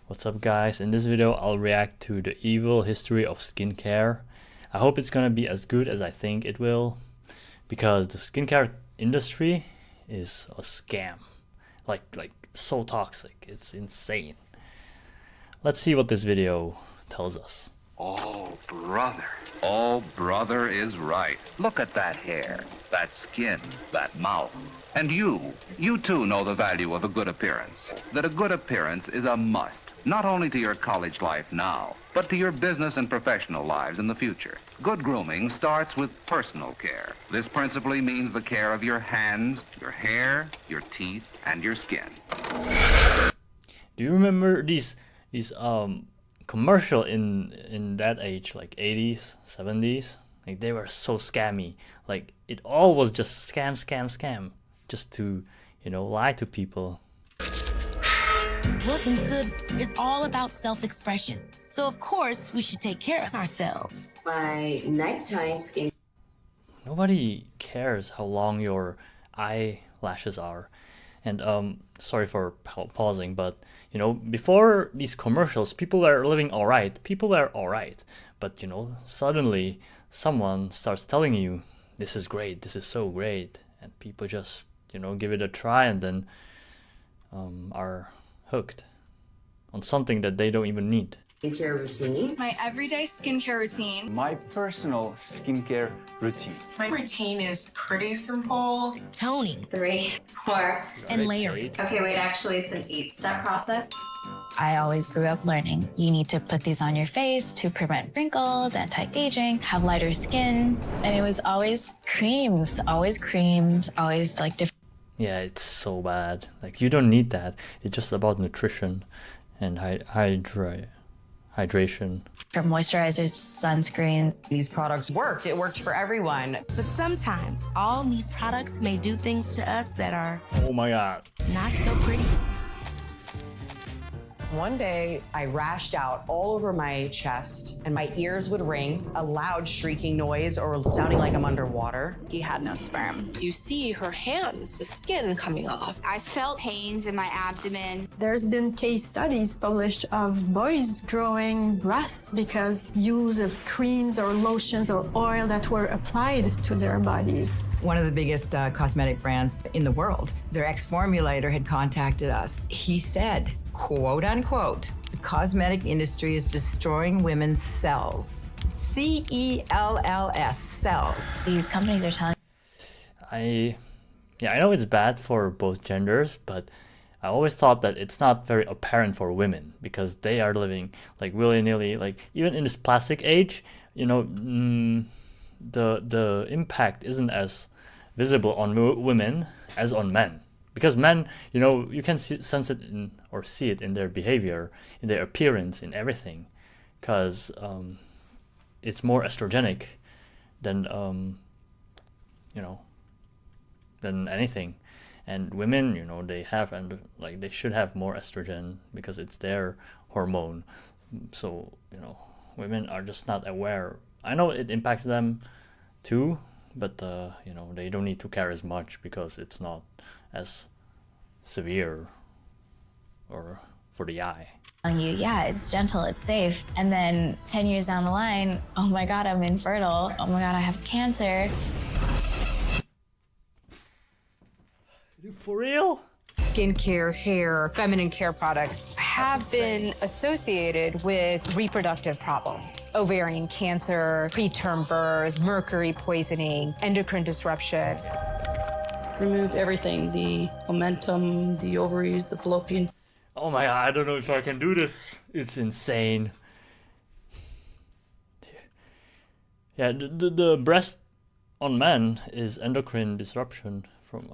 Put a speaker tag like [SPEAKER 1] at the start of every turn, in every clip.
[SPEAKER 1] What's up guys, in this video I'll react to the evil history of skincare. I hope it's gonna be as good as I think it will, because the skincare industry is a scam. Like so toxic, it's insane. Let's see what this video tells us.
[SPEAKER 2] Oh, brother. Oh, brother is right. Look at that hair, that skin, that mouth. And you too know the value of a good appearance. That a good appearance is a must, not only to your college life now, but to your business and professional lives in the future. Good grooming starts with personal care. This principally means the care of your hands, your hair, your teeth, and your skin.
[SPEAKER 1] Do you remember these commercial in that age, like 80s, 70s? Like they were so scammy. Like it all was just scam, just to, lie to people.
[SPEAKER 3] Looking good is all about self-expression. So of course we should take care of ourselves.
[SPEAKER 4] My nighttime skin.
[SPEAKER 1] Nobody cares how long your eyelashes are. And sorry for pausing, but before these commercials, people were living all right. But suddenly someone starts telling you, this is great, this is so great, and people just give it a try and then are hooked on something that they don't even need.
[SPEAKER 4] Skincare routine.
[SPEAKER 5] My everyday skincare routine.
[SPEAKER 6] My personal skincare routine.
[SPEAKER 5] My routine is pretty simple.
[SPEAKER 3] Toning
[SPEAKER 4] 3, 4.
[SPEAKER 3] and layering.
[SPEAKER 4] Okay, wait, actually, it's an 8-step process.
[SPEAKER 7] I always grew up learning. You need to put these on your face to prevent wrinkles, anti-aging, have lighter skin. And it was always creams, always like different.
[SPEAKER 1] Yeah, it's so bad. Like you don't need that. It's just about nutrition and hydration.
[SPEAKER 7] Moisturizers, sunscreens.
[SPEAKER 8] These products worked. It worked for everyone.
[SPEAKER 3] But sometimes all these products may do things to us that are
[SPEAKER 1] Oh my god.
[SPEAKER 3] not so pretty.
[SPEAKER 8] One day, I rashed out all over my chest, and my ears would ring, a loud shrieking noise or sounding like I'm underwater.
[SPEAKER 5] He had no sperm.
[SPEAKER 9] You see her hands, the skin coming off.
[SPEAKER 10] I felt pains in my abdomen.
[SPEAKER 11] There's been case studies published of boys growing breasts because use of creams or lotions or oil that were applied to their bodies.
[SPEAKER 12] One of the biggest cosmetic brands in the world, their ex-formulator had contacted us. He said, quote unquote, the cosmetic industry is destroying women's cells. cells, cells.
[SPEAKER 7] These companies are telling.
[SPEAKER 1] I know it's bad for both genders, but I always thought that it's not very apparent for women because they are living like willy-nilly. Like even in this plastic age, the impact isn't as visible on women as on men. Because men, you can sense it or see it in their behavior, in their appearance, in everything. Because it's more estrogenic than, than anything. And women, they have, and like they should have more estrogen because it's their hormone. So, women are just not aware. I know it impacts them too, but, they don't need to care as much because it's not as severe or for the eye.
[SPEAKER 7] You, yeah, it's gentle, it's safe. And then 10 years down the line, oh my God, I'm infertile. Oh my God, I have cancer.
[SPEAKER 1] For real?
[SPEAKER 9] Skincare, hair, feminine care products have been associated with reproductive problems. Ovarian cancer, preterm birth, mercury poisoning, endocrine disruption.
[SPEAKER 13] Removed everything, the omentum, the ovaries, the fallopian.
[SPEAKER 1] Oh my god, I don't know if I can do this. It's insane. Yeah, the breast on men is endocrine disruption from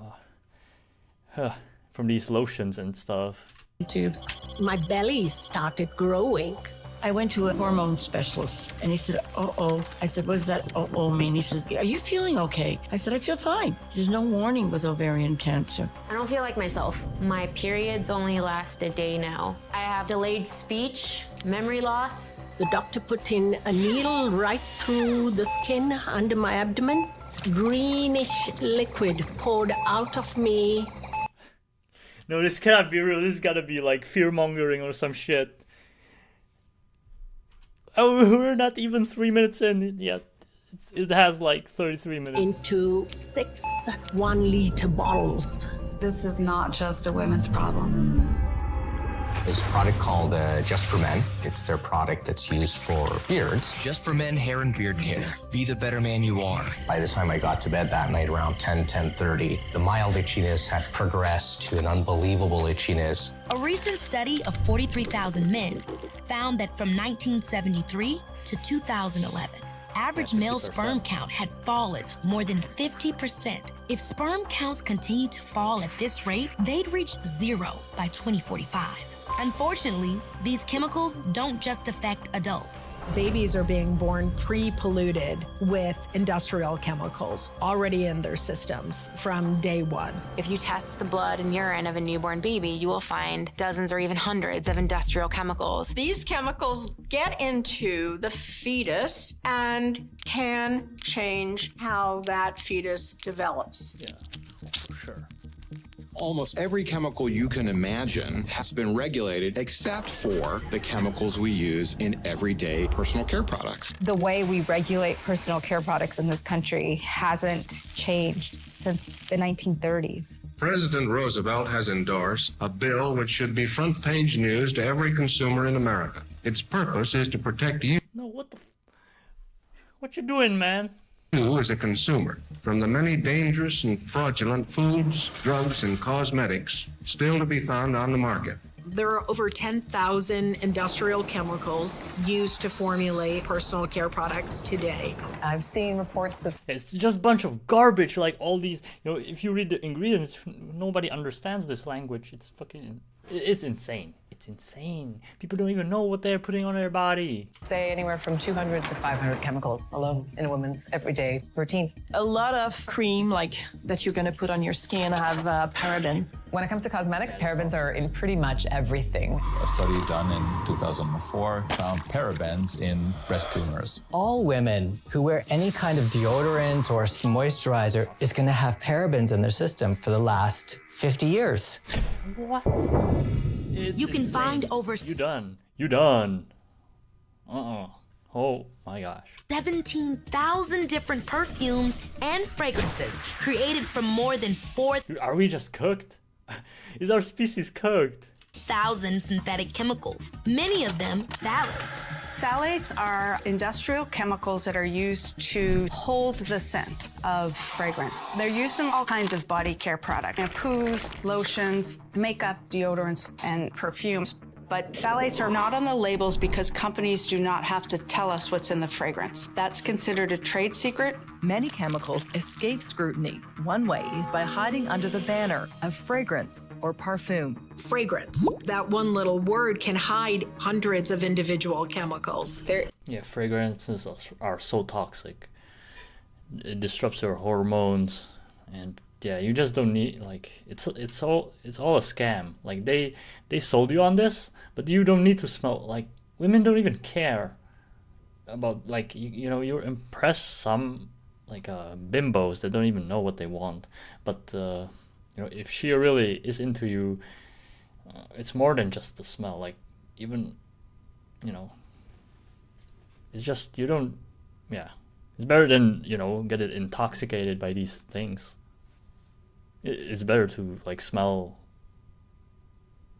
[SPEAKER 1] these lotions and stuff.
[SPEAKER 13] Tubes.
[SPEAKER 11] My belly started growing. I went to a hormone specialist and he said, uh-oh. I said, what does that uh-oh mean? He says, are you feeling okay? I said, I feel fine. There's no warning with ovarian cancer.
[SPEAKER 4] I don't feel like myself. My periods only last a day now. I have delayed speech, memory loss.
[SPEAKER 11] The doctor put in a needle right through the skin under my abdomen. Greenish liquid poured out of me.
[SPEAKER 1] No, this cannot be real. This gotta be like fear mongering or some shit. we're not even 3 minutes in yet. It has like 33 minutes.
[SPEAKER 11] Into 6 1-liter bottles.
[SPEAKER 5] This is not just a women's problem.
[SPEAKER 14] There's a product called Just for Men. It's their product that's used for beards.
[SPEAKER 15] Just for Men hair and beard care. Be the better man you are.
[SPEAKER 14] By the time I got to bed that night around 10:30, the mild itchiness had progressed to an unbelievable itchiness.
[SPEAKER 3] A recent study of 43,000 men found that from 1973 to 2011, average male sperm count had fallen more than 50%. If sperm counts continue to fall at this rate, they'd reach 0 by 2045. Unfortunately, these chemicals don't just affect adults.
[SPEAKER 16] Babies are being born pre-polluted with industrial chemicals already in their systems from day one.
[SPEAKER 4] If you test the blood and urine of a newborn baby, you will find dozens or even hundreds of industrial chemicals.
[SPEAKER 16] These chemicals get into the fetus and can change how that fetus develops.
[SPEAKER 1] Yeah, for sure.
[SPEAKER 17] Almost every chemical you can imagine has been regulated except for the chemicals we use in everyday personal care products.
[SPEAKER 9] The way we regulate personal care products in this country hasn't changed since the 1930s.
[SPEAKER 18] President Roosevelt has endorsed a bill which should be front-page news to every consumer in America. Its purpose is to protect you.
[SPEAKER 1] No, what you doing, man?
[SPEAKER 18] You as a consumer from the many dangerous and fraudulent foods, drugs, and cosmetics still to be found on the market.
[SPEAKER 16] There are over 10,000 industrial chemicals used to formulate personal care products today.
[SPEAKER 19] I've seen reports that
[SPEAKER 1] it's just a bunch of garbage, like all these, if you read the ingredients, nobody understands this language. It's insane. It's insane. People don't even know what they're putting on their body.
[SPEAKER 19] Say anywhere from 200 to 500 chemicals alone in a woman's everyday routine.
[SPEAKER 11] A lot of cream, like that you're going to put on your skin, have paraben.
[SPEAKER 19] When it comes to cosmetics, parabens are in pretty much everything.
[SPEAKER 20] A study done in 2004 found parabens in breast tumors.
[SPEAKER 21] All women who wear any kind of deodorant or moisturizer is going to have parabens in their system for the last 50 years.
[SPEAKER 1] What?
[SPEAKER 3] You can find over...
[SPEAKER 1] You done. Oh my gosh.
[SPEAKER 3] 17,000 different perfumes and fragrances created from more than 4,000
[SPEAKER 1] Are we just cooked? Is our species cooked?
[SPEAKER 3] synthetic chemicals, many of them phthalates.
[SPEAKER 22] Phthalates are industrial chemicals that are used to hold the scent of fragrance. They're used in all kinds of body care products, shampoos, lotions, makeup, deodorants, and perfumes. But phthalates are not on the labels because companies do not have to tell us what's in the fragrance. That's considered a trade secret.
[SPEAKER 23] Many chemicals escape scrutiny. One way is by hiding under the banner of fragrance or parfum.
[SPEAKER 16] Fragrance. That one little word can hide hundreds of individual chemicals.
[SPEAKER 1] Yeah, fragrances are so toxic. It disrupts your hormones, and yeah, you just don't need, like, it's all a scam. Like they sold you on this, but you don't need to smell. Like, women don't even care about, like, you impress some like bimbos that don't even know what they want. But if she really is into you, it's more than just the smell. Like, even it's just, you don't, yeah, it's better than get it intoxicated by these things. It's better to, like, smell,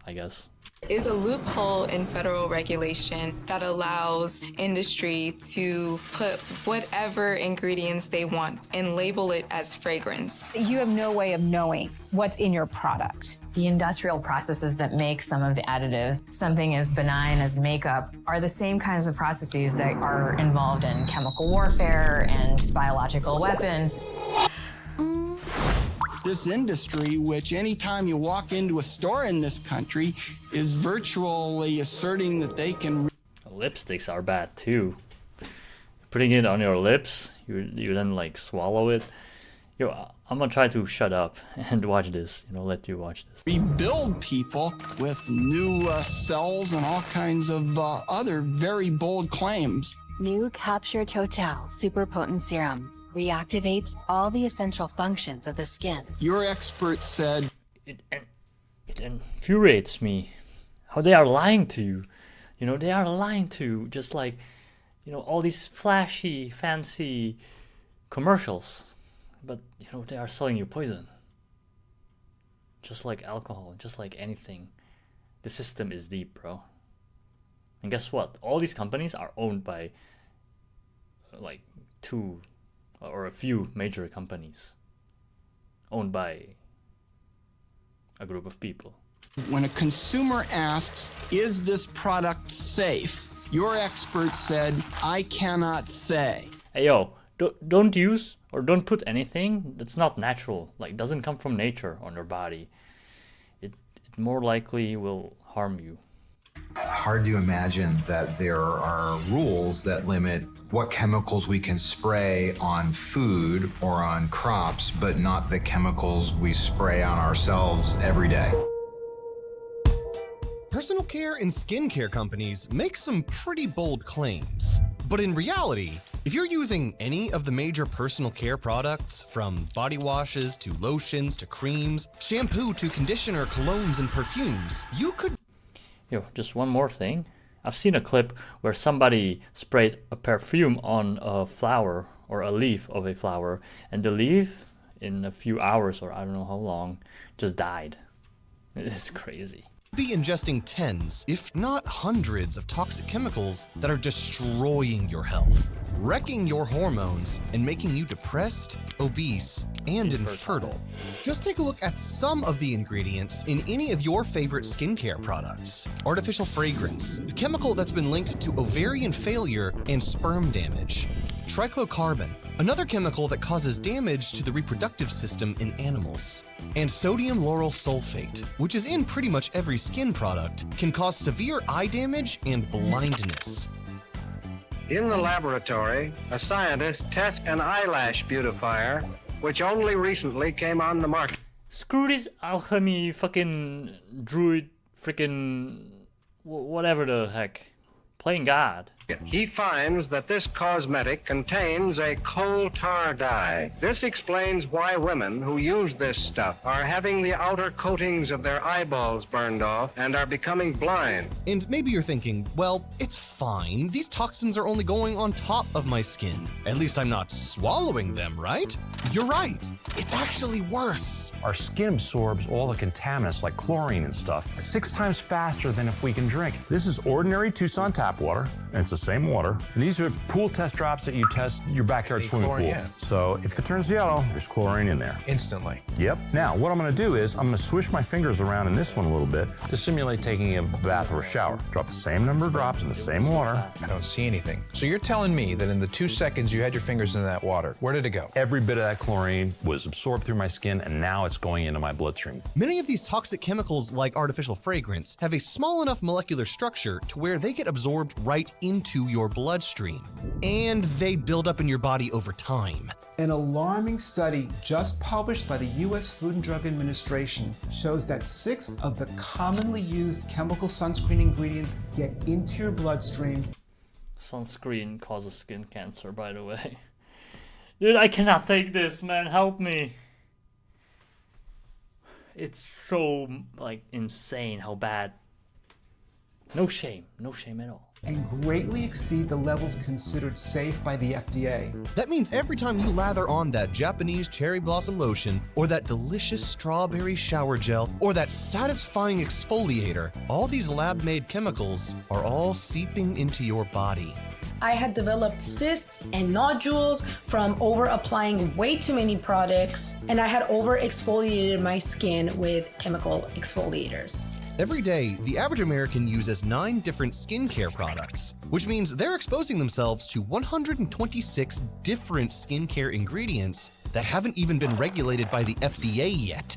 [SPEAKER 1] I guess.
[SPEAKER 5] Is a loophole in federal regulation that allows industry to put whatever ingredients they want and label it as fragrance.
[SPEAKER 9] You have no way of knowing what's in your product.
[SPEAKER 12] The industrial processes that make some of the additives, something as benign as makeup, are the same kinds of processes that are involved in chemical warfare and biological weapons.
[SPEAKER 24] This industry, which anytime you walk into a store in this country, is virtually asserting that they can...
[SPEAKER 1] Lipsticks are bad too. Putting it on your lips, you then, like, swallow it. I'm gonna try to shut up and watch this, let you watch this.
[SPEAKER 24] Rebuild people with new cells and all kinds of other very bold claims.
[SPEAKER 25] New Capture Total Super Potent Serum reactivates all the essential functions of the skin.
[SPEAKER 24] Your expert said...
[SPEAKER 1] It infuriates me how they are lying to you. They are lying to you. Just like, all these flashy, fancy commercials, but they are selling you poison. Just like alcohol, just like anything. The system is deep, bro. And guess what? All these companies are owned by like two or a few major companies owned by a group of people.
[SPEAKER 24] When a consumer asks, is this product safe? Your expert said, I cannot say.
[SPEAKER 1] Hey, yo, don't use or don't put anything that's not natural, like doesn't come from nature on your body. It more likely will harm you.
[SPEAKER 2] It's hard to imagine that there are rules that limit what chemicals we can spray on food or on crops, but not the chemicals we spray on ourselves every day.
[SPEAKER 6] Personal care and skincare companies make some pretty bold claims. But in reality, if you're using any of the major personal care products, from body washes to lotions to creams, shampoo to conditioner, colognes, and perfumes, you could...
[SPEAKER 1] Yo, just one more thing. I've seen a clip where somebody sprayed a perfume on a flower or a leaf of a flower, and the leaf, in a few hours or I don't know how long, just died. It's crazy.
[SPEAKER 6] Be ingesting tens, if not hundreds, of toxic chemicals that are destroying your health, wrecking your hormones, and making you depressed, obese, and infertile. Just take a look at some of the ingredients in any of your favorite skincare products. Artificial fragrance, the chemical that's been linked to ovarian failure and sperm damage. Trichlocarbon, another chemical that causes damage to the reproductive system in animals. And sodium lauryl sulfate, which is in pretty much every skin product, can cause severe eye damage and blindness.
[SPEAKER 18] In the laboratory, a scientist tests an eyelash beautifier, which only recently came on the market.
[SPEAKER 1] Screw this alchemy fucking druid freaking whatever the heck. Playing God.
[SPEAKER 18] He finds that this cosmetic contains a coal tar dye. This explains why women who use this stuff are having the outer coatings of their eyeballs burned off and are becoming blind.
[SPEAKER 6] And maybe you're thinking, well, it's fine. These toxins are only going on top of my skin. At least I'm not swallowing them, right? You're right. It's actually worse.
[SPEAKER 7] Our skin absorbs all the contaminants like chlorine and stuff 6 times faster than if we can drink. This is ordinary Tucson tap water, and it's the same water. And these are pool test drops that you test your backyard swimming pool. Yeah. So if it turns yellow, there's chlorine in there.
[SPEAKER 15] Instantly.
[SPEAKER 7] Yep. Now, what I'm gonna do is I'm gonna swish my fingers around in this one a little bit to simulate taking a bath or a shower. Drop the same number of drops in the same water.
[SPEAKER 15] I don't see anything. So you're telling me that in the 2 seconds you had your fingers in that water, where did it go?
[SPEAKER 7] Every bit of that chlorine was absorbed through my skin, and now it's going into my bloodstream.
[SPEAKER 6] Many of these toxic chemicals, like artificial fragrance, have a small enough molecular structure to where they get absorbed right into your bloodstream. And they build up in your body over time.
[SPEAKER 8] An alarming study just published by the U.S. Food and Drug Administration shows that 6 of the commonly used chemical sunscreen ingredients get into your bloodstream.
[SPEAKER 1] Sunscreen causes skin cancer, by the way. Dude, I cannot take this, man. Help me. It's so, like, insane how bad. No shame at all.
[SPEAKER 8] And greatly exceed the levels considered safe by the FDA.
[SPEAKER 6] That means every time you lather on that Japanese cherry blossom lotion, or that delicious strawberry shower gel, or that satisfying exfoliator, all these lab-made chemicals are all seeping into your body.
[SPEAKER 10] I had developed cysts and nodules from over applying way too many products, and I had over exfoliated my skin with chemical exfoliators.
[SPEAKER 6] Every day, the average American uses 9 different skincare products, which means they're exposing themselves to 126 different skincare ingredients that haven't even been regulated by the FDA yet.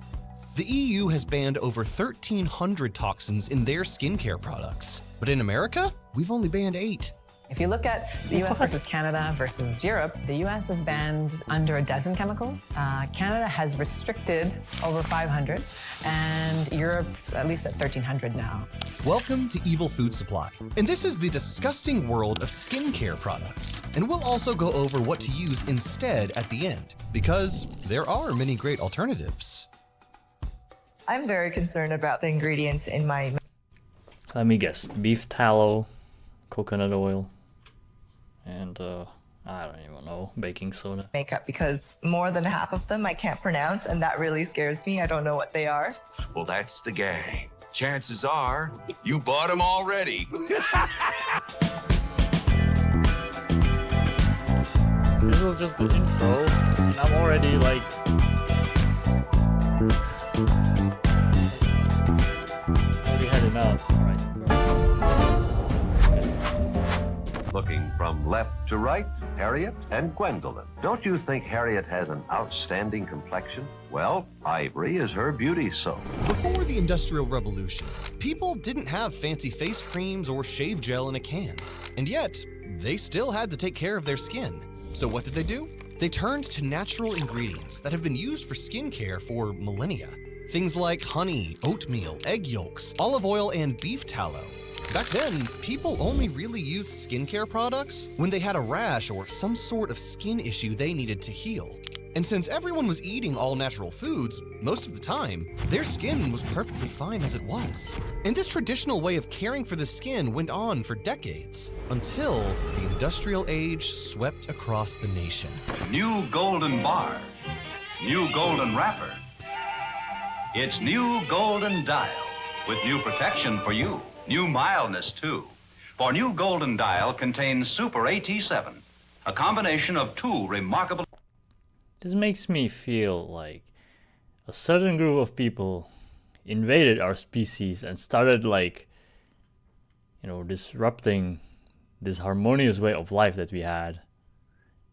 [SPEAKER 6] The EU has banned over 1,300 toxins in their skincare products, but in America, we've only banned 8.
[SPEAKER 19] If you look at the US versus Canada versus Europe, the US has banned under a dozen chemicals. Canada has restricted over 500, and Europe at least at 1,300 now.
[SPEAKER 6] Welcome to Evil Food Supply. And this is the disgusting world of skincare products. And we'll also go over what to use instead at the end, because there are many great alternatives.
[SPEAKER 26] I'm very concerned about the ingredients in my...
[SPEAKER 1] Let me guess. Beef tallow, coconut oil, and I don't even know, baking soda.
[SPEAKER 26] Makeup, because more than half of them I can't pronounce, and that really scares me. I don't know what they are.
[SPEAKER 4] Well, that's the gang. Chances are you bought them already.
[SPEAKER 1] This was just the intro, and I'm already like... already had enough, right?
[SPEAKER 11] Looking from left to right, Harriet and Gwendolyn. Don't you think Harriet has an outstanding complexion? Well, Ivory is her beauty soap.
[SPEAKER 6] Before the Industrial Revolution, people didn't have fancy face creams or shave gel in a can. And yet, they still had to take care of their skin. So what did they do? They turned to natural ingredients that have been used for skincare for millennia. Things like honey, oatmeal, egg yolks, olive oil, and beef tallow. Back then, people only really used skincare products when they had a rash or some sort of skin issue they needed to heal. And since everyone was eating all natural foods, most of the time, their skin was perfectly fine as it was. And this traditional way of caring for the skin went on for decades, until the industrial age swept across the nation.
[SPEAKER 13] New golden bar, new golden wrapper. It's new golden dial with new protection for you, new mildness too. For new golden dial contains Super AT7, a combination of two remarkable...
[SPEAKER 1] This makes me feel like a certain group of people invaded our species and started like, you know, disrupting this harmonious way of life that we had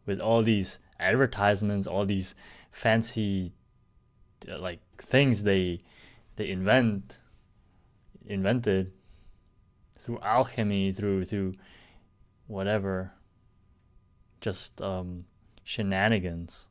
[SPEAKER 1] with all these advertisements, all these fancy like things they invented through alchemy, through whatever, just shenanigans.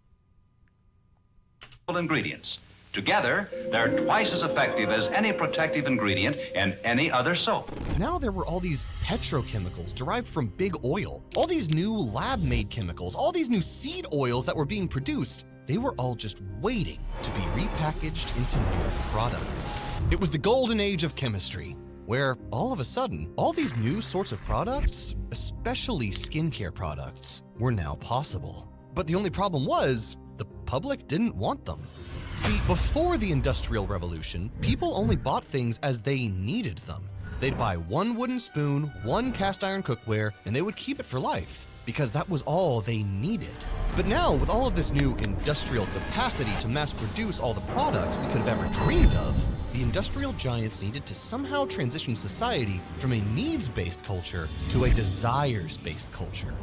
[SPEAKER 13] Ingredients. Together, they're twice as effective as any protective ingredient in any other soap.
[SPEAKER 6] Now there were all these petrochemicals derived from big oil, all these new lab-made chemicals, all these new seed oils that were being produced. They were all just waiting to be repackaged into new products. It was the golden age of chemistry, where all of a sudden, all these new sorts of products, especially skincare products, were now possible. But the only problem was, the public didn't want them. See, before the Industrial Revolution, people only bought things as they needed them. They'd buy one wooden spoon, one cast iron cookware, and they would keep it for life, because that was all they needed. But now, with all of this new industrial capacity to mass produce all the products we could have ever dreamed of, the industrial giants needed to somehow transition society from a needs-based culture to a desires-based culture.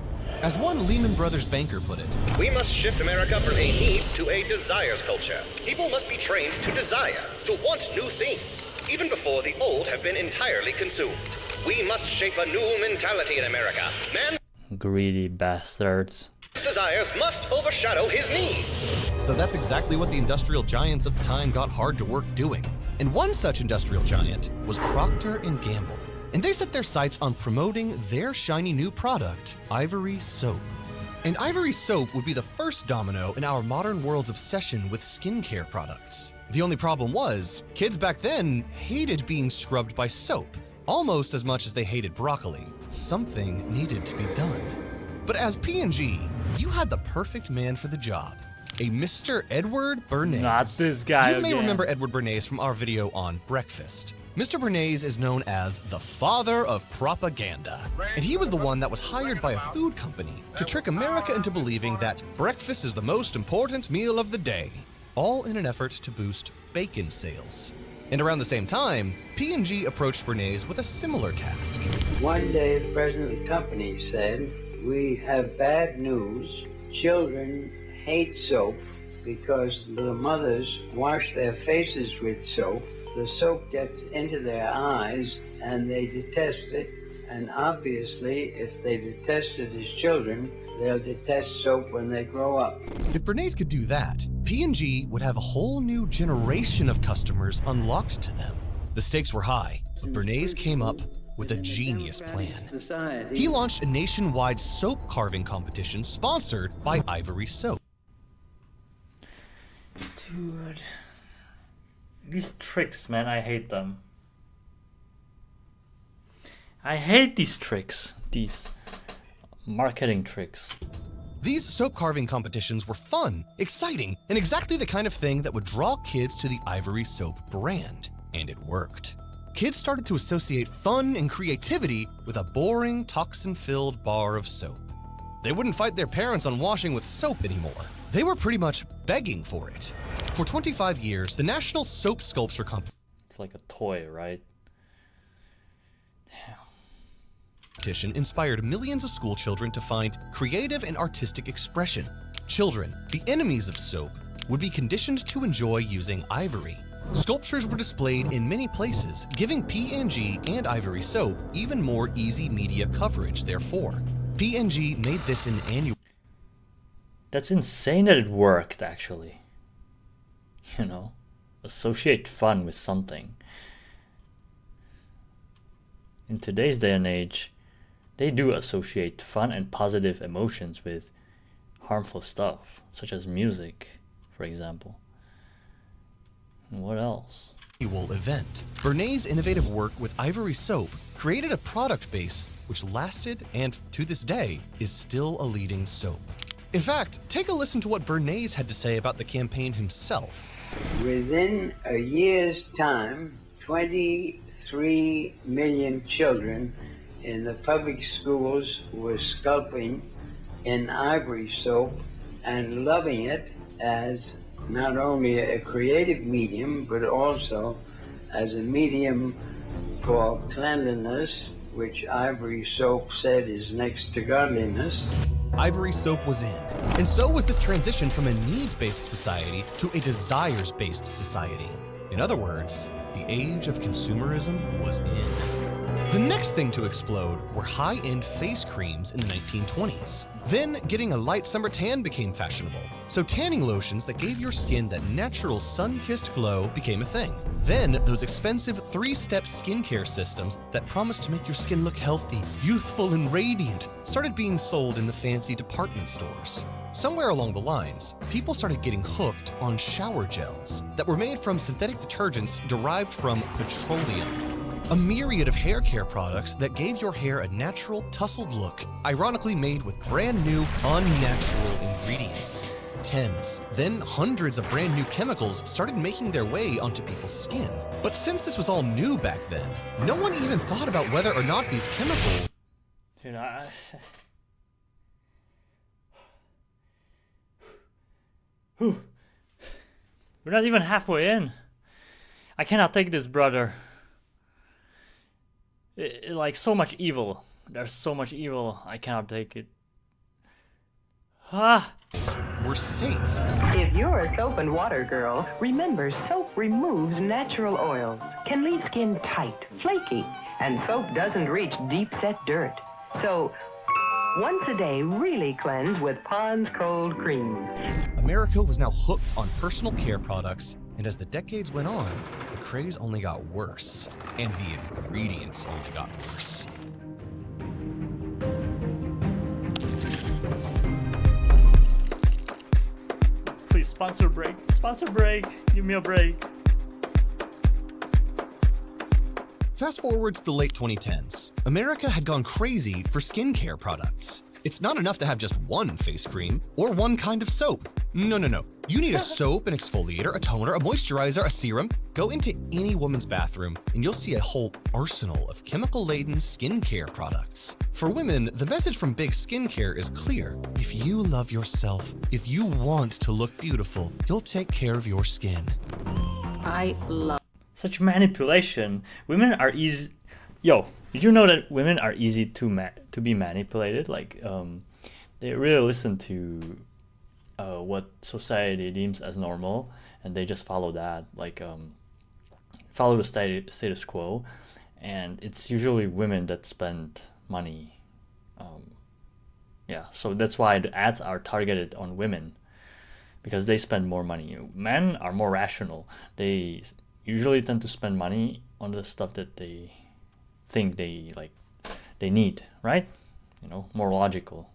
[SPEAKER 6] As one Lehman Brothers banker put it,
[SPEAKER 14] "We must shift America from a needs to a desires culture. People must be trained to desire, to want new things, even before the old have been entirely consumed. We must shape a new mentality in America. Man's
[SPEAKER 1] Greedy bastards.
[SPEAKER 14] desires must overshadow his needs."
[SPEAKER 6] So that's exactly what the industrial giants of the time got hard to work doing. And one such industrial giant was Procter & Gamble. And they set their sights on promoting their shiny new product, Ivory Soap. And Ivory Soap would be the first domino in our modern world's obsession with skincare products. The only problem was, kids back then hated being scrubbed by soap, almost as much as they hated broccoli. Something needed to be done. But as P&G, you had the perfect man for the job. A Mr. Edward Bernays.
[SPEAKER 1] Not this guy
[SPEAKER 6] You may
[SPEAKER 1] again.
[SPEAKER 6] remember Edward Bernays from our video on breakfast. Mr. Bernays is known as the father of propaganda. And he was the one that was hired by a food company to trick America into believing that breakfast is the most important meal of the day, all in an effort to boost bacon sales. And around the same time, P&G approached Bernays with a similar task.
[SPEAKER 17] One day, the president of the company said, "We have bad news. Children hate soap because the mothers wash their faces with soap. The soap gets into their eyes and they detest it. And obviously, if they detest it as children, they'll detest soap when they grow up."
[SPEAKER 6] If Bernays could do that, P&G would have a whole new generation of customers unlocked to them. The stakes were high, but Bernays came up with a genius plan. He launched a nationwide soap carving competition sponsored by Ivory Soap.
[SPEAKER 1] Dude. These tricks, man, I hate them. I hate these tricks. These Marketing tricks.
[SPEAKER 6] These soap carving competitions were fun, exciting, and exactly the kind of thing that would draw kids to the Ivory Soap brand. And it worked. Kids started to associate fun and creativity with a boring, toxin-filled bar of soap. They wouldn't fight their parents on washing with soap anymore. They were pretty much begging for it. For 25 years, the National Soap Sculpture
[SPEAKER 1] It's like a toy, right?
[SPEAKER 6] Competition inspired millions of school children to find creative and artistic expression. Children, the enemies of soap, would be conditioned to enjoy using ivory. Sculptures were displayed in many places, giving P&G and Ivory Soap even more easy media coverage, therefore. P&G made this an annual...
[SPEAKER 1] That's insane that it worked, actually. You know? Associate fun with something. In today's day and age, they do associate fun and positive emotions with harmful stuff, such as music, for example. And what else?
[SPEAKER 6] Event. Bernays' innovative work with Ivory Soap created a product base which lasted and, to this day, is still a leading soap. In fact, take a listen to what Bernays had to say about the campaign himself.
[SPEAKER 17] Within a year's time, 23 million children in the public schools were sculpting in Ivory Soap and loving it as not only a creative medium, but also as a medium for cleanliness, which Ivory Soap said is next to godliness.
[SPEAKER 6] Ivory Soap was in, and so was this transition from a needs-based society to a desires-based society. In other words, the age of consumerism was in. The next thing to explode were high-end face creams in the 1920s. Then, getting a light summer tan became fashionable, so tanning lotions that gave your skin that natural sun-kissed glow became a thing. Then, those expensive 3-step skincare systems that promised to make your skin look healthy, youthful, and radiant started being sold in the fancy department stores. Somewhere along the lines, people started getting hooked on shower gels that were made from synthetic detergents derived from petroleum. A myriad of hair care products that gave your hair a natural, tousled look, ironically made with brand new, unnatural ingredients. Tens, then hundreds of brand new chemicals started making their way onto people's skin. But since this was all new back then, no one even thought about whether or not these chemicals...
[SPEAKER 1] Dude, We're not even halfway in. I cannot take this, brother. Like, so much evil. There's so much evil. I cannot take it.
[SPEAKER 6] We're safe.
[SPEAKER 3] If you're a soap and water girl, remember soap removes natural oils, can leave skin tight, flaky, and soap doesn't reach deep-set dirt. So, once a day, really cleanse with Pond's Cold Cream.
[SPEAKER 6] America was now hooked on personal care products, and as the decades went on, the craze only got worse, and the ingredients only got worse.
[SPEAKER 1] Please, sponsor break. Sponsor break. Give me a break.
[SPEAKER 6] Fast forward to the late 2010s. America had gone crazy for skincare products. It's not enough to have just one face cream or one kind of soap. No. You need a soap, an exfoliator, a toner, a moisturizer, a serum. Go into any woman's bathroom and you'll see a whole arsenal of chemical-laden skincare products. For women, the message from Big Skincare is clear. If you love yourself, if you want to look beautiful, you'll take care of your skin.
[SPEAKER 1] I love such manipulation. Women are easy. Yo, did you know that women are easy to be manipulated? Like, they really listen to what society deems as normal, and they just follow that. Like, follow the status quo, and it's usually women that spend money. Yeah, so that's why the ads are targeted on women, because they spend more money. Men are more rational. They usually tend to spend money on the stuff that they think they need, right? You know, more logical.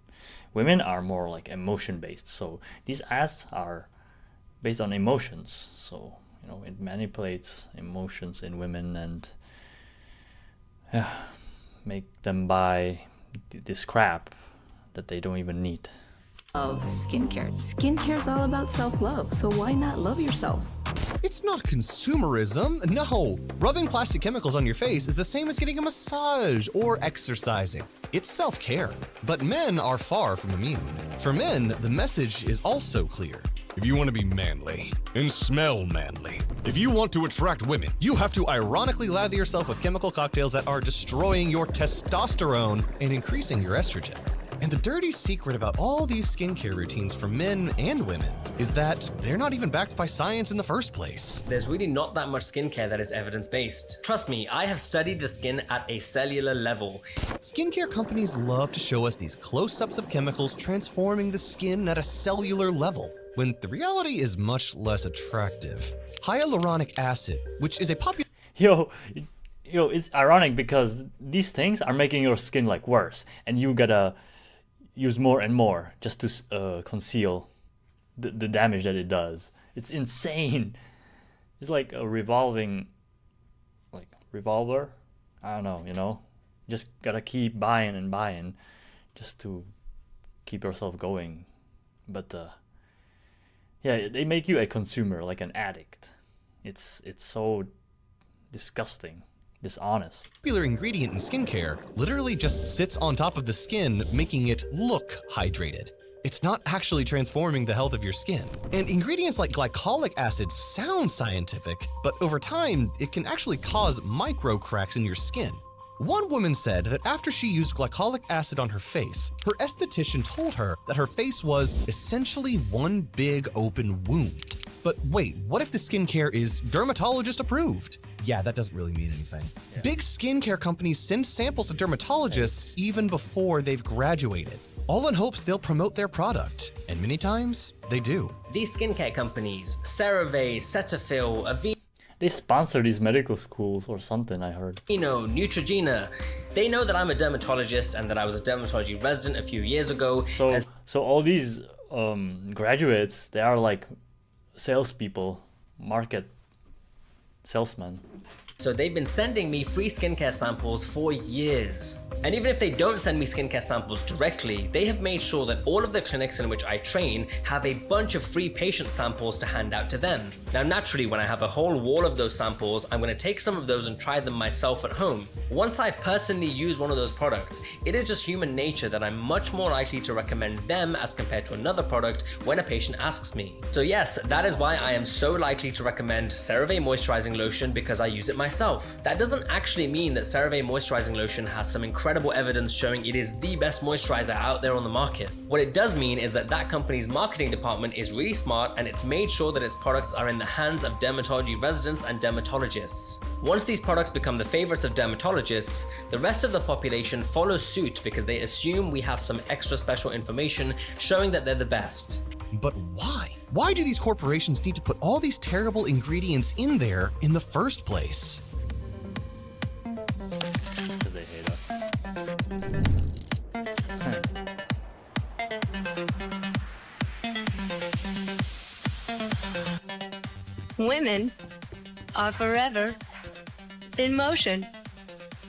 [SPEAKER 1] Women are more like emotion based, so these ads are based on emotions. So, you know, it manipulates emotions in women and make them buy this crap that they don't even need.
[SPEAKER 5] Of skincare. Skincare is all about self-love, so why not love yourself?
[SPEAKER 6] It's not consumerism. No. Rubbing plastic chemicals on your face is the same as getting a massage or exercising. It's self-care. But men are far from immune. For men, the message is also clear. If you want to be manly and smell manly, if you want to attract women, you have to ironically lather yourself with chemical cocktails that are destroying your testosterone and increasing your estrogen. And the dirty secret about all these skincare routines for men and women is that they're not even backed by science in the first place.
[SPEAKER 16] There's really not that much skincare that is evidence-based. Trust me, I have studied the skin at a cellular level.
[SPEAKER 6] Skincare companies love to show us these close-ups of chemicals transforming the skin at a cellular level, when the reality is much less attractive. Hyaluronic acid, which is a popular...
[SPEAKER 1] Yo, it's ironic because these things are making your skin like worse, and you gotta use more and more just to conceal the damage that it does. It's insane. It's like a revolver. I don't know, you know? Just gotta keep buying and buying just to keep yourself going. But yeah, they make you a consumer, like an addict. It's so disgusting. Dishonest.
[SPEAKER 6] Popular ingredient in skincare literally just sits on top of the skin, making it look hydrated. It's not actually transforming the health of your skin. And ingredients like glycolic acid sound scientific, but over time, it can actually cause micro cracks in your skin. One woman said that after she used glycolic acid on her face, her esthetician told her that her face was essentially one big open wound. But wait, what if the skincare is dermatologist approved? Yeah, that doesn't really mean anything. Yeah. Big skincare companies send samples to dermatologists even before they've graduated, all in hopes they'll promote their product. And many times, they do.
[SPEAKER 16] These skincare companies, CeraVe, Cetaphil, Aveeno,
[SPEAKER 1] they sponsor these medical schools or something, I heard.
[SPEAKER 16] Neutrogena. They know that I'm a dermatologist and that I was a dermatology resident a few years ago.
[SPEAKER 1] So all these graduates, they are like salespeople, market salesmen.
[SPEAKER 16] So they've been sending me free skincare samples for years. And even if they don't send me skincare samples directly, they have made sure that all of the clinics in which I train have a bunch of free patient samples to hand out to them. Now naturally, when I have a whole wall of those samples, I'm going to take some of those and try them myself at home. Once I've personally used one of those products, it is just human nature that I'm much more likely to recommend them as compared to another product when a patient asks me. So yes, that is why I am so likely to recommend CeraVe moisturizing lotion, because I use it myself. That doesn't actually mean that CeraVe moisturizing lotion has some incredible evidence showing it is the best moisturizer out there on the market. What it does mean is that that company's marketing department is really smart, and it's made sure that its products are in the hands of dermatology residents and dermatologists. Once these products become the favorites of dermatologists, the rest of the population follows suit because they assume we have some extra special information showing that they're the best.
[SPEAKER 6] But why? Why do these corporations need to put all these terrible ingredients in there in the first place?
[SPEAKER 1] Because they hate us.
[SPEAKER 20] Women are forever in motion.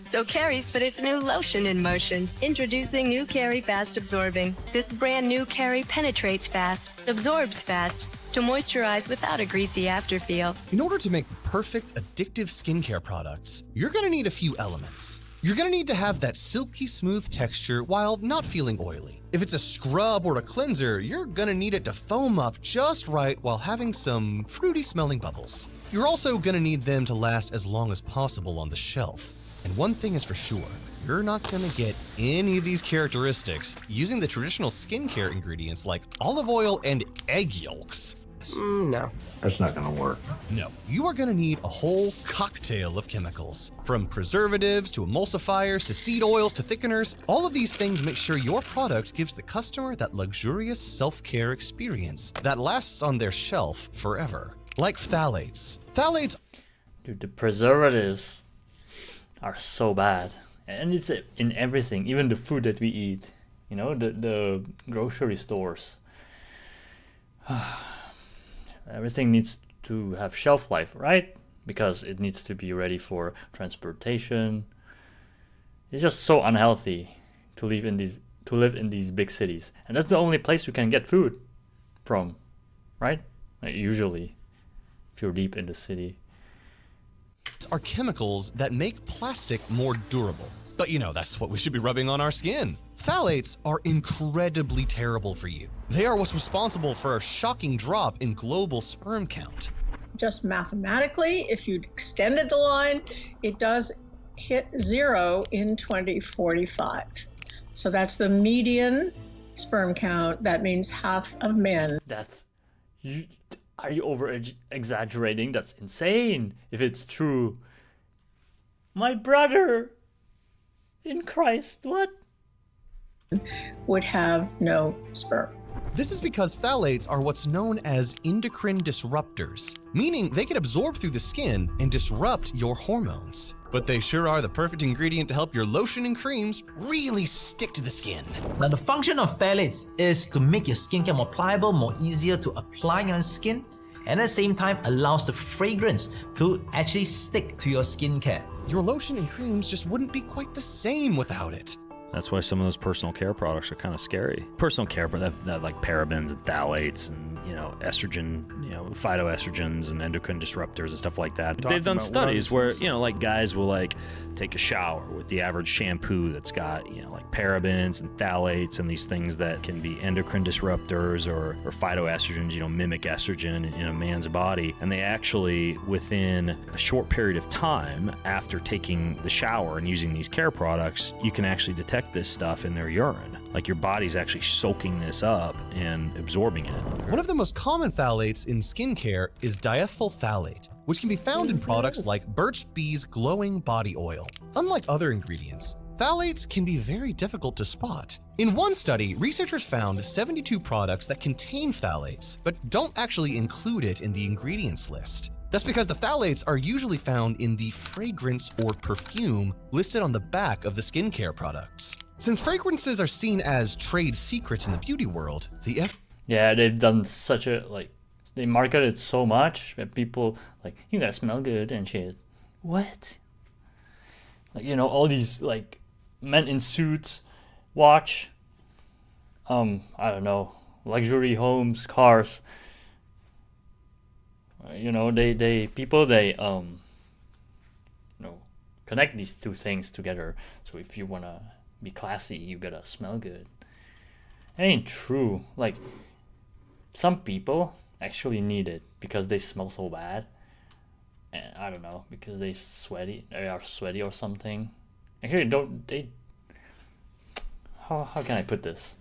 [SPEAKER 20] So Carrie's put its new lotion in motion. Introducing new Carrie Fast Absorbing. This brand new Carrie penetrates fast, absorbs fast, to moisturize without a greasy afterfeel.
[SPEAKER 6] In order to make the perfect addictive skincare products, you're gonna need a few elements. You're gonna need to have that silky smooth texture while not feeling oily. If it's a scrub or a cleanser, you're gonna need it to foam up just right while having some fruity smelling bubbles. You're also gonna need them to last as long as possible on the shelf. And one thing is for sure, you're not gonna get any of these characteristics using the traditional skincare ingredients like olive oil and egg yolks.
[SPEAKER 16] No.
[SPEAKER 2] That's not gonna work.
[SPEAKER 6] No, you are gonna need a whole cocktail of chemicals. From preservatives to emulsifiers to seed oils to thickeners, all of these things make sure your product gives the customer that luxurious self-care experience that lasts on their shelf forever. Like phthalates.
[SPEAKER 1] Dude, the preservatives are so bad. And it's in everything, even the food that we eat. You know, the grocery stores. Everything needs to have shelf life, right? Because it needs to be ready for transportation. It's just so unhealthy to live in these to live in these big cities. And that's the only place you can get food from, right? Like usually, if you're deep in the city.
[SPEAKER 6] Are chemicals that make plastic more durable. But you know, that's what we should be rubbing on our skin. Phthalates are incredibly terrible for you. They are what's responsible for a shocking drop in global sperm count.
[SPEAKER 9] Just mathematically, if you extended the line, it does hit 0 in 2045. So that's the median sperm count. That means half of men.
[SPEAKER 1] Are you over exaggerating? That's insane if it's true. My brother in Christ, what?
[SPEAKER 9] Would have no sperm.
[SPEAKER 6] This is because phthalates are what's known as endocrine disruptors, meaning they can absorb through the skin and disrupt your hormones. But they sure are the perfect ingredient to help your lotion and creams really stick to the skin.
[SPEAKER 12] Now, the function of phthalates is to make your skincare more pliable, more easier to apply on your skin, and at the same time allows the fragrance to actually stick to your skincare.
[SPEAKER 6] Your lotion and creams just wouldn't be quite the same without it.
[SPEAKER 21] That's why some of those personal care products are kind of scary. Personal care, but that like parabens and phthalates and estrogen, phytoestrogens and endocrine disruptors and stuff like that. They've done studies where like guys will like take a shower with the average shampoo that's got like parabens and phthalates and these things that can be endocrine disruptors or phytoestrogens, mimic estrogen in a man's body, and they actually within a short period of time after taking the shower and using these care products, you can actually detect this stuff in their urine. Like your body's actually soaking this up and absorbing it.
[SPEAKER 6] One of the most common phthalates in skincare is diethyl phthalate, which can be found in products like Burt's Bees glowing body oil. Unlike other ingredients, phthalates can be very difficult to spot. In one study, researchers found 72 products that contain phthalates, but don't actually include it in the ingredients list. That's because the phthalates are usually found in the fragrance or perfume listed on the back of the skincare products. Since fragrances are seen as trade secrets in the beauty world,
[SPEAKER 1] Yeah, they've done such a, they market it so much that people, you gotta smell good and shit. What? All these, men in suits, watch, I don't know, luxury homes, cars. Connect these two things together. So if you wanna be classy, you gotta smell good. It ain't true. Some people actually need it because they smell so bad. And I don't know, because they are sweaty or something. Actually, how can I put this?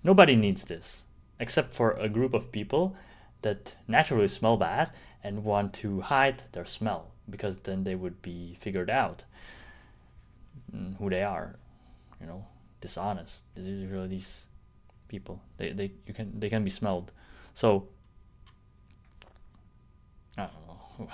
[SPEAKER 1] Nobody needs this, except for a group of people that naturally smell bad and want to hide their smell, because then they would be figured out who they are, dishonest. These are really these people. They can be smelled. So I don't know.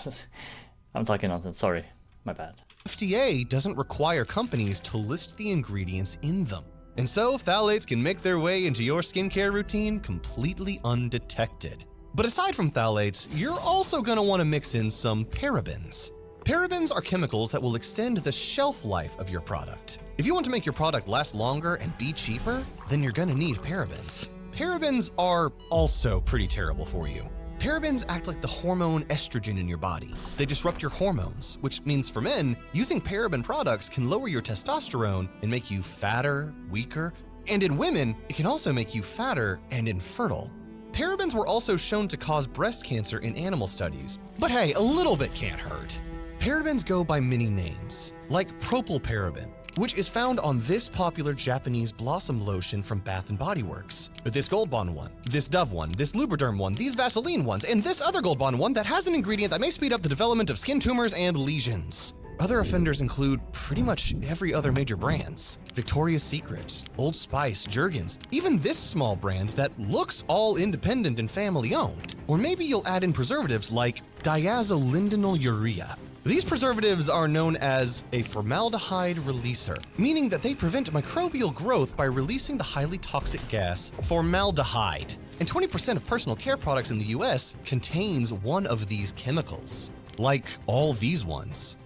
[SPEAKER 1] I'm talking nonsense. Sorry, my bad.
[SPEAKER 6] FDA doesn't require companies to list the ingredients in them. And so phthalates can make their way into your skincare routine completely undetected. But aside from phthalates, you're also going to want to mix in some parabens. Parabens are chemicals that will extend the shelf life of your product. If you want to make your product last longer and be cheaper, then you're going to need parabens. Parabens are also pretty terrible for you. Parabens act like the hormone estrogen in your body. They disrupt your hormones, which means for men, using paraben products can lower your testosterone and make you fatter, weaker, and in women, it can also make you fatter and infertile. Parabens were also shown to cause breast cancer in animal studies. But hey, a little bit can't hurt. Parabens go by many names, like propylparaben, which is found on this popular Japanese blossom lotion from Bath & Body Works. But this Gold Bond one, this Dove one, this Lubriderm one, these Vaseline ones, and this other Gold Bond one that has an ingredient that may speed up the development of skin tumors and lesions. Other offenders include pretty much every other major brands. Victoria's Secret, Old Spice, Jergens, even this small brand that looks all independent and family owned. Or maybe you'll add in preservatives like diazolindinyl urea. These preservatives are known as a formaldehyde releaser, meaning that they prevent microbial growth by releasing the highly toxic gas formaldehyde. And 20% of personal care products in the US contains one of these chemicals, like all these ones.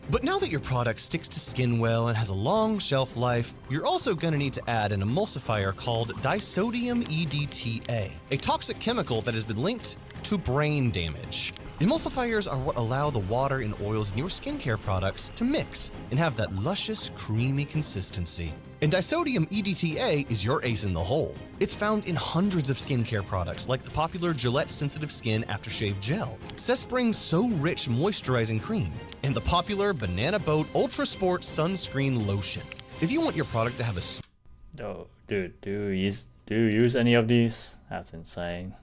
[SPEAKER 6] But now that your product sticks to skin well and has a long shelf life, you're also going to need to add an emulsifier called disodium EDTA, a toxic chemical that has been linked to brain damage. Emulsifiers are what allow the water and oils in your skincare products to mix and have that luscious, creamy consistency. And disodium EDTA is your ace in the hole. It's found in hundreds of skincare products like the popular Gillette Sensitive Skin Aftershave Gel, Cespring's So Rich Moisturizing Cream, and the popular Banana Boat Ultra Sport Sunscreen Lotion. If you want your product to have a
[SPEAKER 1] Oh, dude, do you use any of these? That's insane.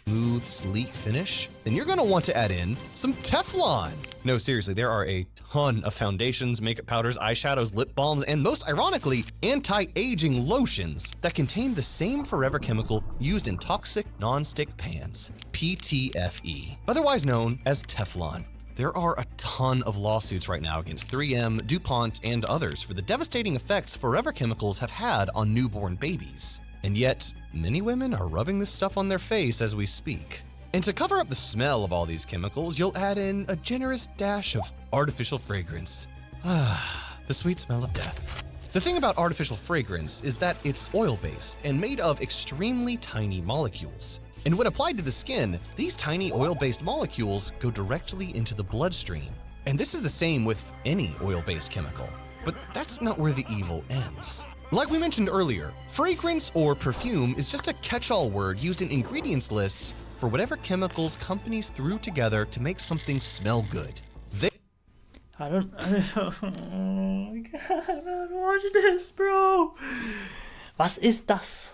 [SPEAKER 6] Smooth, sleek finish, then you're going to want to add in some Teflon. No, seriously, there are a ton of foundations, makeup powders, eyeshadows, lip balms, and most ironically, anti-aging lotions that contain the same forever chemical used in toxic non-stick pans, PTFE, otherwise known as Teflon. There are a ton of lawsuits right now against 3M, DuPont, and others for the devastating effects forever chemicals have had on newborn babies. And yet, many women are rubbing this stuff on their face as we speak. And to cover up the smell of all these chemicals, you'll add in a generous dash of artificial fragrance. The sweet smell of death. The thing about artificial fragrance is that it's oil-based and made of extremely tiny molecules. And when applied to the skin, these tiny oil-based molecules go directly into the bloodstream. And this is the same with any oil-based chemical. But that's not where the evil ends. Like we mentioned earlier, fragrance or perfume is just a catch-all word used in ingredients lists for whatever chemicals companies threw together to make something smell good.
[SPEAKER 1] I don't watch this, bro. Was ist das?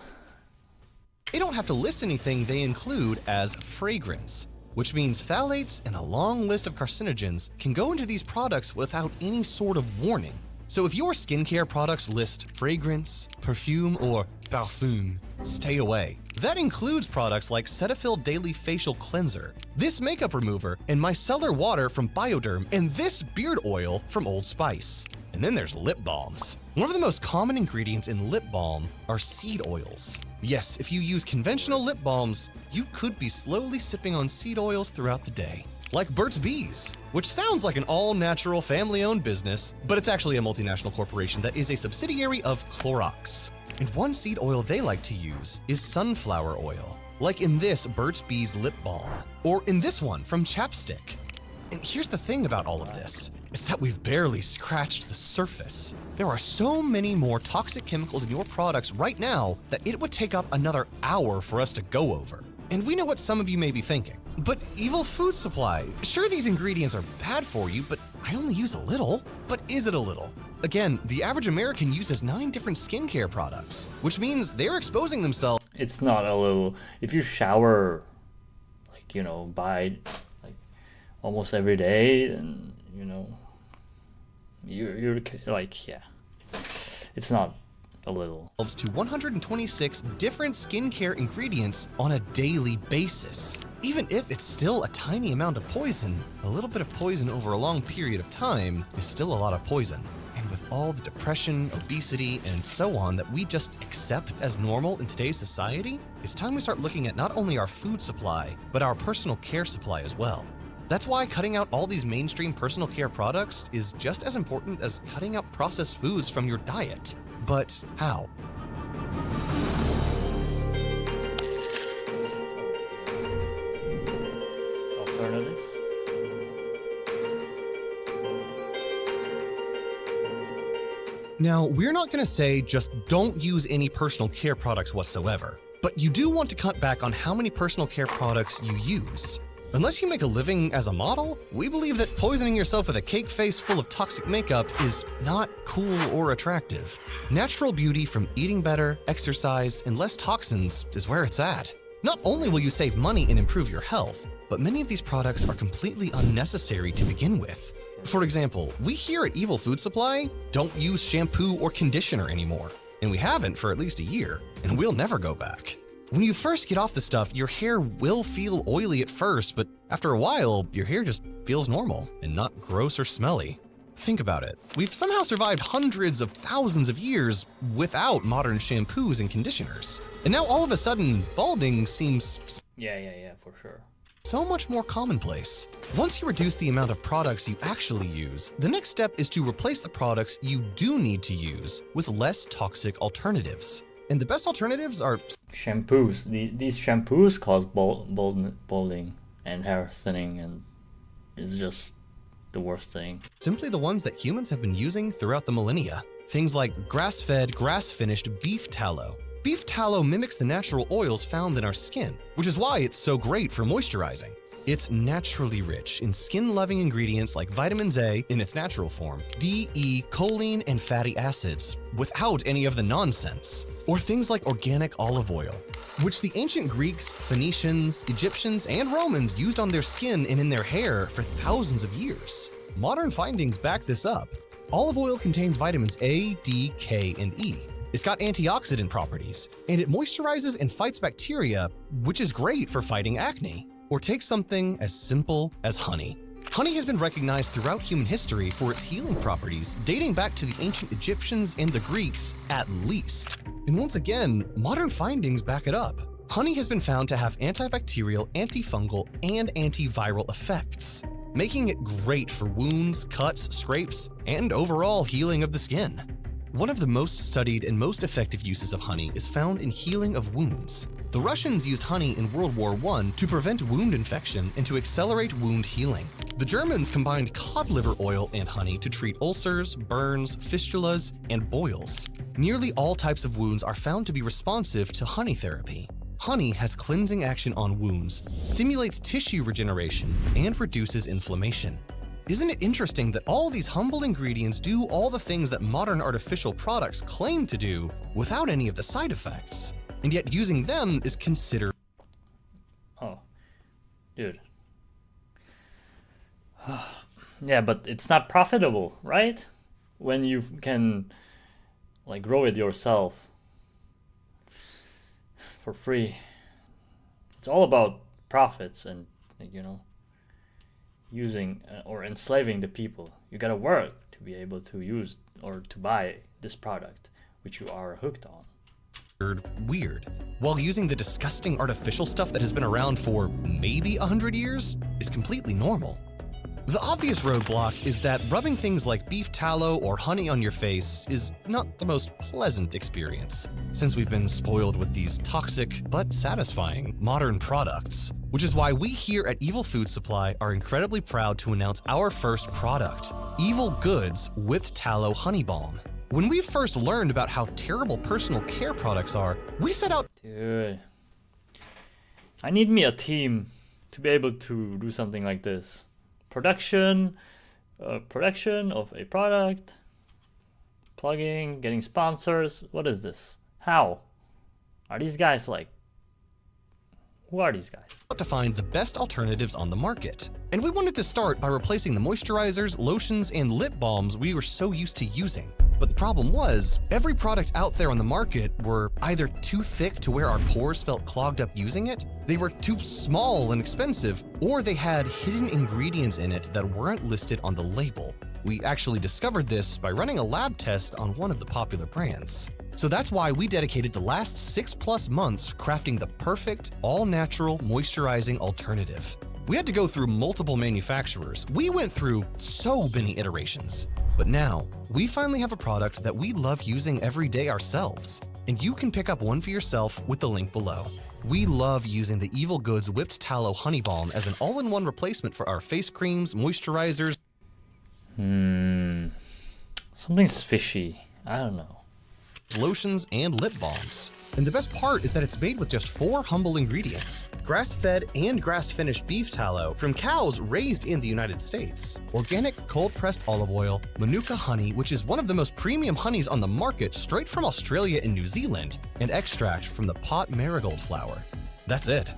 [SPEAKER 6] They don't have to list anything they include as fragrance, which means phthalates and a long list of carcinogens can go into these products without any sort of warning. So if your skincare products list fragrance, perfume, or parfum, stay away. That includes products like Cetaphil Daily Facial Cleanser, this makeup remover, and micellar water from Bioderm, and this beard oil from Old Spice. And then there's lip balms. One of the most common ingredients in lip balm are seed oils. Yes, if you use conventional lip balms, you could be slowly sipping on seed oils throughout the day. Like Burt's Bees, which sounds like an all-natural family-owned business, but it's actually a multinational corporation that is a subsidiary of Clorox. And one seed oil they like to use is sunflower oil, like in this Burt's Bees lip balm, or in this one from Chapstick. And here's the thing about all of this, is that we've barely scratched the surface. There are so many more toxic chemicals in your products right now that it would take up another hour for us to go over. And we know what some of you may be thinking. But Evil Food Supply, sure these ingredients are bad for you, but I only use a little. But is it a little? Again, the average American uses 9 different skincare products, which means they're exposing themselves.
[SPEAKER 1] It's not a little. If you shower, by almost every day, then you're like, yeah, it's not a little.
[SPEAKER 6] To 126 different skincare ingredients on a daily basis. Even if it's still a tiny amount of poison, a little bit of poison over a long period of time is still a lot of poison. And with all the depression, obesity, and so on that we just accept as normal in today's society, it's time we start looking at not only our food supply, but our personal care supply as well. That's why cutting out all these mainstream personal care products is just as important as cutting out processed foods from your diet. But how?
[SPEAKER 1] Alternatives?
[SPEAKER 6] Now, we're not going to say just don't use any personal care products whatsoever, but you do want to cut back on how many personal care products you use. Unless you make a living as a model, we believe that poisoning yourself with a cake face full of toxic makeup is not cool or attractive. Natural beauty from eating better, exercise, and less toxins is where it's at. Not only will you save money and improve your health, but many of these products are completely unnecessary to begin with. For example, we here at Evil Food Supply don't use shampoo or conditioner anymore, and we haven't for at least a year, and we'll never go back. When you first get off the stuff, your hair will feel oily at first, but after a while, your hair just feels normal and not gross or smelly. Think about it. We've somehow survived hundreds of thousands of years without modern shampoos and conditioners. And now all of a sudden, balding seems...
[SPEAKER 1] Yeah, for sure.
[SPEAKER 6] so much more commonplace. Once you reduce the amount of products you actually use, the next step is to replace the products you do need to use with less toxic alternatives. And the best alternatives are
[SPEAKER 1] shampoos. These shampoos cause balding and hair thinning, and it's just the worst thing.
[SPEAKER 6] Simply the ones that humans have been using throughout the millennia. Things like grass-fed, grass-finished beef tallow. Beef tallow mimics the natural oils found in our skin, which is why it's so great for moisturizing. It's naturally rich in skin-loving ingredients like vitamins A in its natural form, D, E, choline, and fatty acids, without any of the nonsense. Or things like organic olive oil, which the ancient Greeks, Phoenicians, Egyptians, and Romans used on their skin and in their hair for thousands of years. Modern findings back this up. Olive oil contains vitamins A, D, K, and E. It's got antioxidant properties, and it moisturizes and fights bacteria, which is great for fighting acne. Or take something as simple as honey. Honey has been recognized throughout human history for its healing properties, dating back to the ancient Egyptians and the Greeks at least. And once again, modern findings back it up. Honey has been found to have antibacterial, antifungal, and antiviral effects, making it great for wounds, cuts, scrapes, and overall healing of the skin. One of the most studied and most effective uses of honey is found in healing of wounds. The Russians used honey in World War I to prevent wound infection and to accelerate wound healing. The Germans combined cod liver oil and honey to treat ulcers, burns, fistulas, and boils. Nearly all types of wounds are found to be responsive to honey therapy. Honey has cleansing action on wounds, stimulates tissue regeneration, and reduces inflammation. Isn't it interesting that all these humble ingredients do all the things that modern artificial products claim to do without any of the side effects? And yet using them is considered...
[SPEAKER 1] Oh, dude. Yeah, but it's not profitable, right? When you can like grow it yourself for free. It's all about profits and, you know, using or enslaving the people. You gotta work to be able to use or to buy this product, which you are hooked on.
[SPEAKER 6] Weird, while using the disgusting artificial stuff that has been around for maybe 100 years is completely normal. The obvious roadblock is that rubbing things like beef tallow or honey on your face is not the most pleasant experience, since we've been spoiled with these toxic but satisfying modern products, which is why we here at Evil Food Supply are incredibly proud to announce our first product, Evil Goods Whipped Tallow Honey Balm. When we first learned about how terrible personal care products are, we set out—
[SPEAKER 1] Dude, I need me a team to be able to do something like this. Production of a product, plugging, getting sponsors. What is this? How? Are these guys like... Who are these guys?
[SPEAKER 6] To find the best alternatives on the market. And we wanted to start by replacing the moisturizers, lotions, and lip balms we were so used to using. But the problem was, every product out there on the market were either too thick to where our pores felt clogged up using it, they were too small and expensive, or they had hidden ingredients in it that weren't listed on the label. We actually discovered this by running a lab test on one of the popular brands. So that's why we dedicated the last 6+ months crafting the perfect, all-natural moisturizing alternative. We had to go through multiple manufacturers. We went through so many iterations. But now, we finally have a product that we love using every day ourselves. And you can pick up one for yourself with the link below. We love using the Evil Goods Whipped Tallow Honey Balm as an all-in-one replacement for our face creams, moisturizers.
[SPEAKER 1] Something's fishy. I don't know.
[SPEAKER 6] Lotions, and lip balms. And the best part is that it's made with just 4 humble ingredients: grass-fed and grass-finished beef tallow from cows raised in the United States, organic cold-pressed olive oil, Manuka honey, which is one of the most premium honeys on the market straight from Australia and New Zealand, and extract from the pot marigold flower. That's it.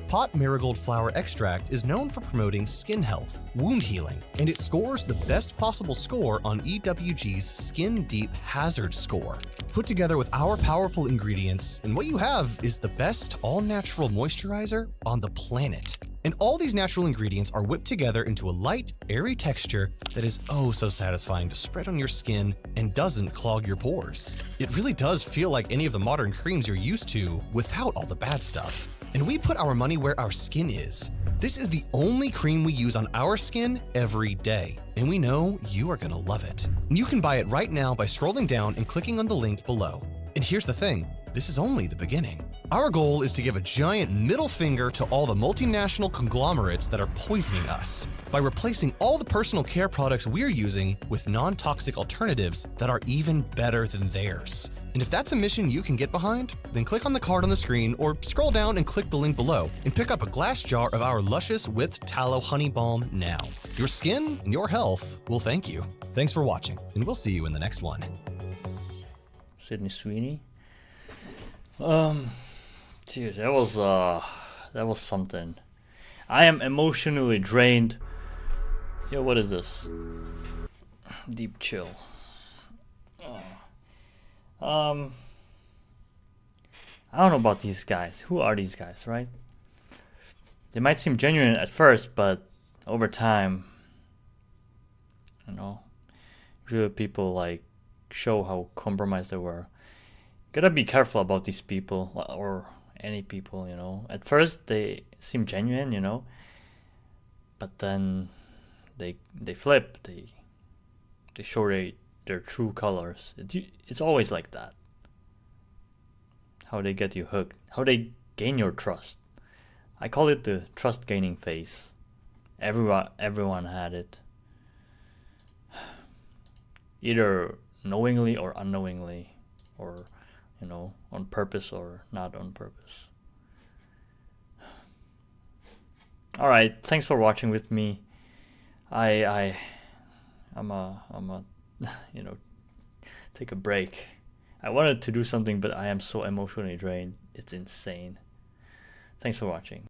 [SPEAKER 6] Pot marigold flower extract is known for promoting skin health, wound healing, and it scores the best possible score on EWG's Skin Deep Hazard Score. Put together with our powerful ingredients, and what you have is the best all-natural moisturizer on the planet. And all these natural ingredients are whipped together into a light, airy texture that is oh so satisfying to spread on your skin and doesn't clog your pores. It really does feel like any of the modern creams you're used to without all the bad stuff. And we put our money where our skin is. This is the only cream we use on our skin every day, and we know you are gonna love it. You can buy it right now by scrolling down and clicking on the link below. And here's the thing, this is only the beginning. Our goal is to give a giant middle finger to all the multinational conglomerates that are poisoning us by replacing all the personal care products we're using with non-toxic alternatives that are even better than theirs. And if that's a mission you can get behind, then click on the card on the screen or scroll down and click the link below and pick up a glass jar of our luscious with tallow honey balm now. Your skin and your health will thank you. Thanks for watching, and we'll see you in the next one.
[SPEAKER 1] Sydney Sweeney. Dude, that was something. I am emotionally drained. Yo, what is this? Deep chill. I don't know about these guys. Who are these guys, right? They might seem genuine at first, but over time, you know, real people like show how compromised they were. Gotta be careful about these people, or any people, you know. At first they seem genuine, you know, but then they flip. They show their true colors. It's always like that. How they get you hooked. How they gain your trust. I call it the trust gaining phase. Everyone had it. Either knowingly or unknowingly, or you know, on purpose or not on purpose. All right, thanks for watching with me. I'm a you know, take a break. I wanted to do something, but I am so emotionally drained. It's insane. Thanks for watching.